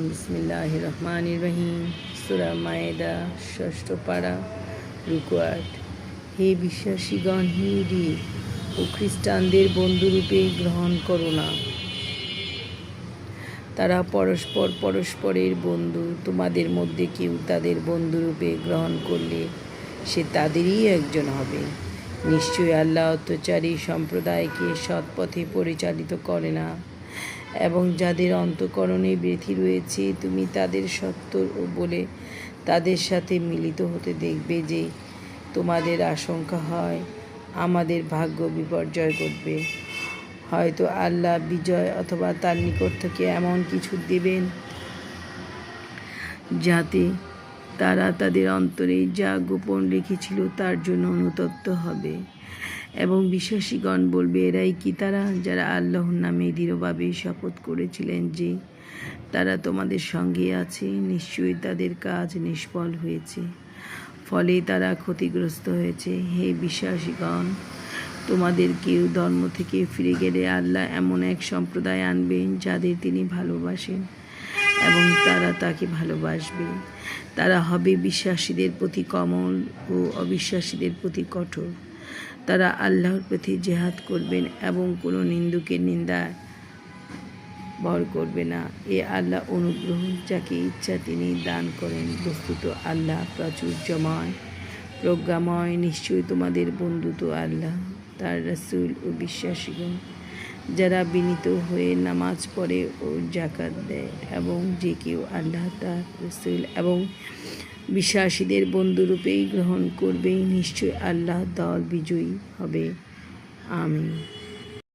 বিসমিল্লাহির রহমানির রহিম। সূরা মায়েদা ৬ষ্ঠ পারা রুকু ৮। হে বিশ্বাসীগণ, ইহুদি ও খ্রিস্টানদের বন্ধুরূপে গ্রহণ করো না। তারা পরস্পরের বন্ধু। তোমাদের মধ্যে কেউ তাদের বন্ধুরূপে গ্রহণ করলে সে তাদেরই একজন হবে। নিশ্চয়ই আল্লাহ অত্যাচারী সম্প্রদায়কে সৎপথে পরিচালিত করে না, এবং যাদের অন্তঃকরণে ব্যাধি রয়েছে তুমি তাদের সত্য বলে তাদের সাথে মিলিত হতে দেখবে যে তোমাদের আশঙ্কা হয় আমাদের ভাগ্য বিপর্যয় ঘটবে। হয়তো আল্লাহ বিজয় অথবা তার নিকট থেকে এমন কিছু দেবেন যাতে তারা তাদের অন্তরে যা গোপন রেখেছিল তার জন্য অনুতপ্ত হবে। এবং বিশ্বাসীগণ বলবে, এরাই কি তারা যারা আল্লাহর নামে দৃঢ়ভাবে শপথ করেছিলেন যে তারা তোমাদের সঙ্গে আছে? নিশ্চয়ই তাদের কাজ নিষ্ফল হয়েছে, ফলে তারা ক্ষতিগ্রস্ত হয়েছে। হে বিশ্বাসীগণ, তোমাদের কেউ ধর্ম থেকে ফিরে গেলে আল্লাহ এমন এক সম্প্রদায় আনবেন যাদের তিনি ভালোবাসেন, এবং তারা তাকে ভালোবাসবে। তারা হবে বিশ্বাসীদের প্রতি কোমল ও অবিশ্বাসীদের প্রতি কঠোর। তারা আল্লাহর পথে জেহাদ করবেন এবং কোনো নিন্দুকের নিন্দায় ভর করবে না। এ আল্লাহ অনুগ্রহ যাকে ইচ্ছা তিনি দান করেন। বস্তুত আল্লাহ প্রাচুর্যময়, প্রজ্ঞাময়। নিশ্চয়ই তোমাদের বন্ধু তো আল্লাহ, তার রাসূল ও বিশ্বাসীগণ, যারা বিনীত হয়ে নামাজ পড়ে ও যাকাত দেয়। এবং যে কেউ আল্লাহ, তার রাসূল এবং বিশ্বাসীদের বন্ধুরূপেই গ্রহণ করবে, নিশ্চয়ই আল্লাহ দল বিজয়ী হবে। আমিন।